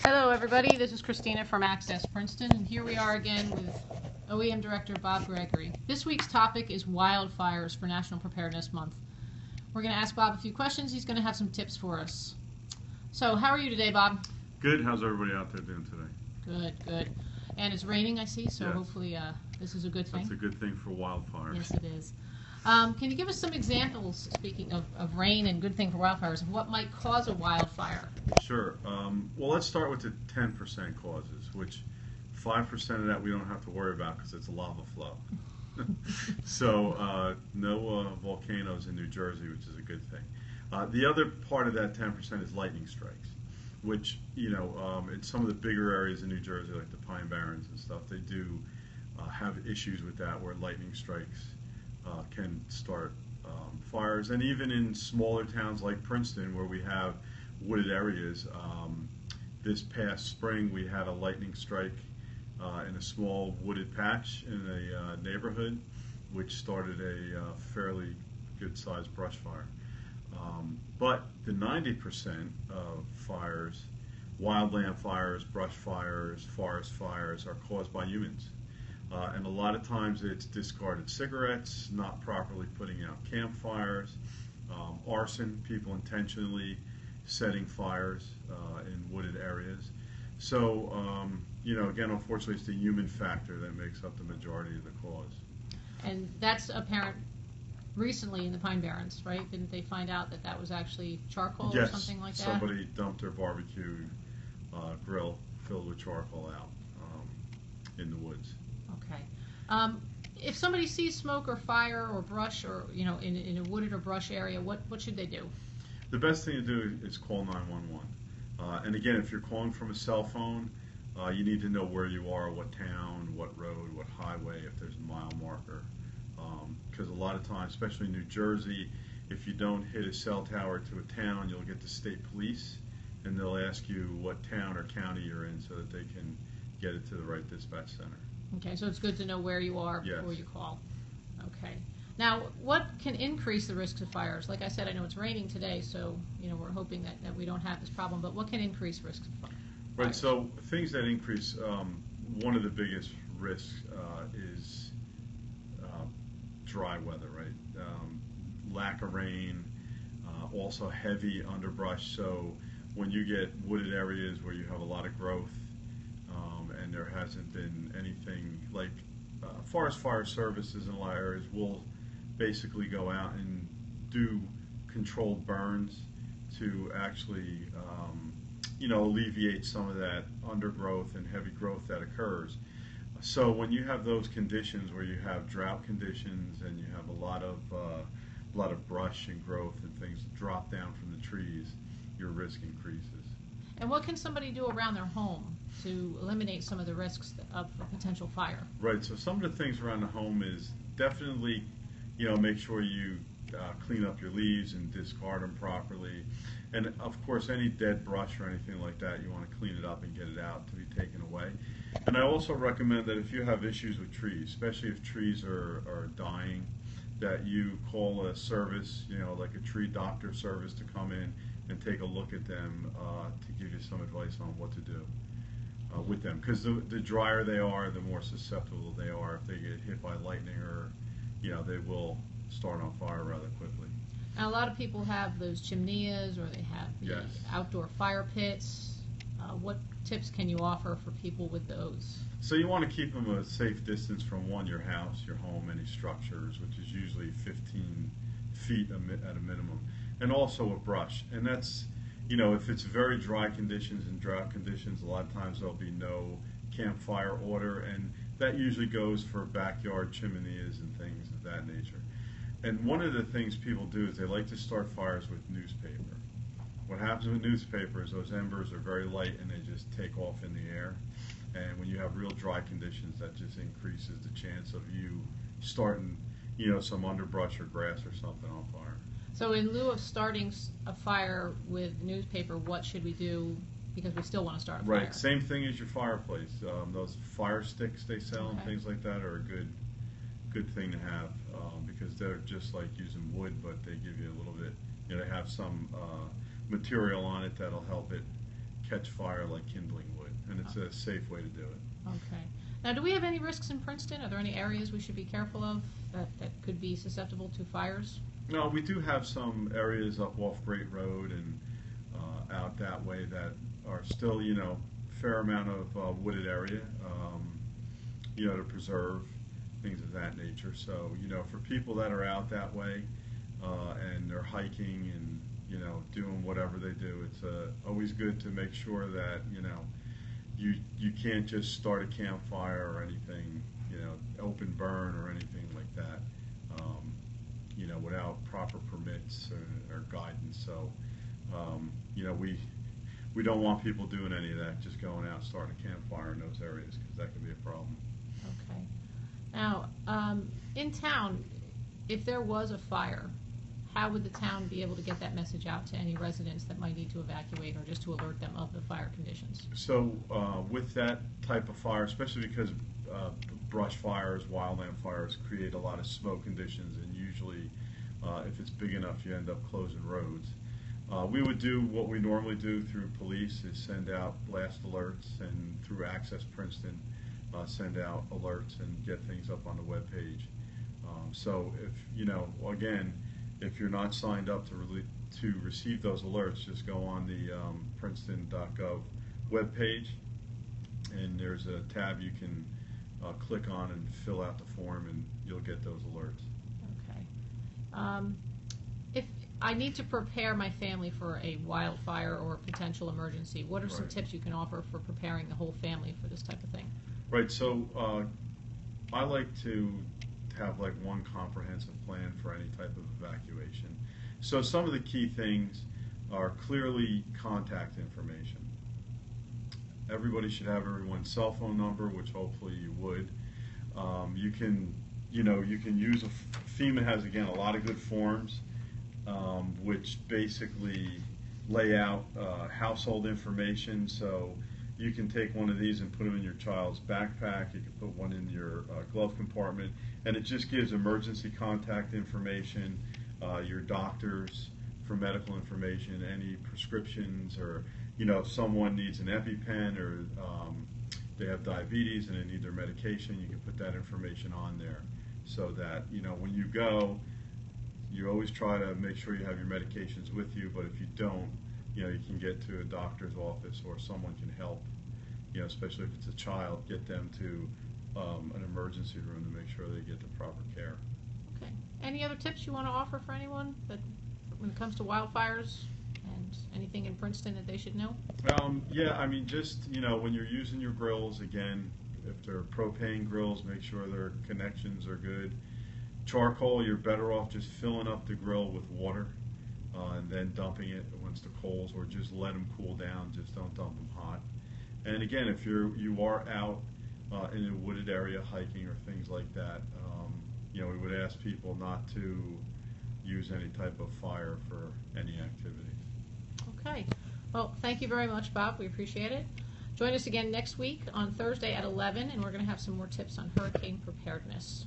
Hello everybody, this is Christina from Access Princeton, and here we are again with OEM Director Bob Gregory. This week's topic is wildfires for National Preparedness Month. We're going to ask Bob a few questions. He's going to have some tips for us. So, how are you today, Bob? Good. How's everybody out there doing today? Good, good. And it's raining, I see, so yes. Hopefully this is a good thing. That's a good thing for wildfires. Yes, it is. Can you give us some examples, speaking of rain and good thing for wildfires, of what might cause a wildfire? Sure. Well, let's start with the 10% causes, which 5% of that we don't have to worry about because it's a lava flow. So no volcanoes in New Jersey, which is a good thing. The other part of that 10% is lightning strikes, which, in some of the bigger areas in New Jersey, like the Pine Barrens and stuff, they do have issues with that where lightning strikes can start fires. And even in smaller towns like Princeton, where we have wooded areas, this past spring we had a lightning strike in a small wooded patch in a neighborhood, which started a fairly good-sized brush fire. But the 90% of fires, wildland fires, brush fires, forest fires, are caused by humans. And a lot of times it's discarded cigarettes, not properly putting out campfires, arson, people intentionally setting fires in wooded areas. So, again, unfortunately, it's the human factor that makes up the majority of the cause. And that's apparent recently in the Pine Barrens, right? Didn't they find out that that was actually charcoal or something like that? Yes, somebody dumped their barbecue grill filled with charcoal out in the woods. Okay. If somebody sees smoke or fire or brush or, in a wooded or brush area, what should they do? The best thing to do is call 911. And again, if you're calling from a cell phone, you need to know where you are, what town, what road, what highway, if there's a mile marker. Because a lot of times, especially in New Jersey, if you don't hit a cell tower to a town, you'll get the state police, and they'll ask you what town or county you're in so that they can get it to the right dispatch center. Okay, so it's good to know where you are before Yes. you call. Okay. Now, what can increase the risks of fires? Like I said, I know it's raining today, so we're hoping that we don't have this problem, but what can increase risks of fires? Right, so things that increase, one of the biggest risks is dry weather, right? Lack of rain, also heavy underbrush. So when you get wooded areas where you have a lot of growth and there hasn't been anything like Forest Fire Services in a lot of areas will basically go out and do controlled burns to actually alleviate some of that undergrowth and heavy growth that occurs. So when you have those conditions where you have drought conditions and you have a lot of brush and growth and things drop down from the trees, your risk increases. And what can somebody do around their home to eliminate some of the risks of a potential fire? Right, so some of the things around the home is definitely, make sure you clean up your leaves and discard them properly. And of course, any dead brush or anything like that, you want to clean it up and get it out to be taken away. And I also recommend that if you have issues with trees, especially if trees are dying, that you call a service, like a tree doctor service, to come in and take a look at them to give you some advice on what to do with them. Because the drier they are, the more susceptible they are. If they get hit by lightning or, they will start on fire rather quickly. Now, a lot of people have those chimneys or they have the outdoor fire pits. What tips can you offer for people with those? So you want to keep them a safe distance from your house, your home, any structures, which is usually 15 feet at a minimum, and also a brush. And that's, if it's very dry conditions and drought conditions, a lot of times there'll be no campfire order, and that usually goes for backyard chimneys and things of that nature. And one of the things people do is they like to start fires with newspaper. What happens with newspaper is those embers are very light and they just take off in the air. And when you have real dry conditions, that just increases the chance of you starting, some underbrush or grass or something on fire. So in lieu of starting a fire with newspaper, what should we do? Because we still want to start a fire. Right, same thing as your fireplace. Those fire sticks they sell and things like that are a good thing to have because they're just like using wood, but they give you a little bit, they have some material on it that'll help it catch fire like kindling would, and it's a safe way to do it. Okay. Now, do we have any risks in Princeton? Are there any areas we should be careful of that could be susceptible to fires? No, we do have some areas up off Great Road and out that way that are still, fair amount of wooded area, to preserve things of that nature. So, for people that are out that way and they're hiking and, doing whatever they do, it's always good to make sure that, you can't just start a campfire or anything, open burn or anything like that, without proper permits or guidance. So, we don't want people doing any of that, just going out starting a campfire in those areas, because that could be a problem. Okay. Now, in town, if there was a fire, how would the town be able to get that message out to any residents that might need to evacuate, or just to alert them of the fire conditions? So with that type of fire, especially because brush fires, wildland fires create a lot of smoke conditions, and usually if it's big enough, you end up closing roads. We would do what we normally do through police, is send out blast alerts, and through Access Princeton, send out alerts and get things up on the web page. So if, again, if you're not signed up to receive those alerts, just go on the princeton.gov web page, and there's a tab you can click on and fill out the form, and you'll get those alerts. Okay. If I need to prepare my family for a wildfire or potential emergency, what are some tips you can offer for preparing the whole family for this type of thing? Right. So I like to have like one comprehensive plan for any type of evacuation. So some of the key things are clearly contact information. Everybody should have everyone's cell phone number, which hopefully you would. You can use FEMA has, again, a lot of good forms, which basically lay out household information. So you can take one of these and put them in your child's backpack. You can put one in your glove compartment, and it just gives emergency contact information, your doctors for medical information, any prescriptions, or if someone needs an EpiPen, or they have diabetes and they need their medication, you can put that information on there, so that when you go, you always try to make sure you have your medications with you. But if you don't, you can get to a doctor's office, or someone can help, especially if it's a child, get them to an emergency room to make sure they get the proper care. Okay. Any other tips you want to offer for anyone that, when it comes to wildfires, and anything in Princeton that they should know? Yeah, I mean, just, when you're using your grills, again, if they're propane grills, make sure their connections are good. Charcoal, you're better off just filling up the grill with water and then dumping it once the coals, or just let them cool down, just don't dump them hot. And again, if you are out in a wooded area hiking or things like that, we would ask people not to use any type of fire for any activities. Okay. Well, thank you very much, Bob. We appreciate it. Join us again next week on Thursday at 11, and we're going to have some more tips on hurricane preparedness.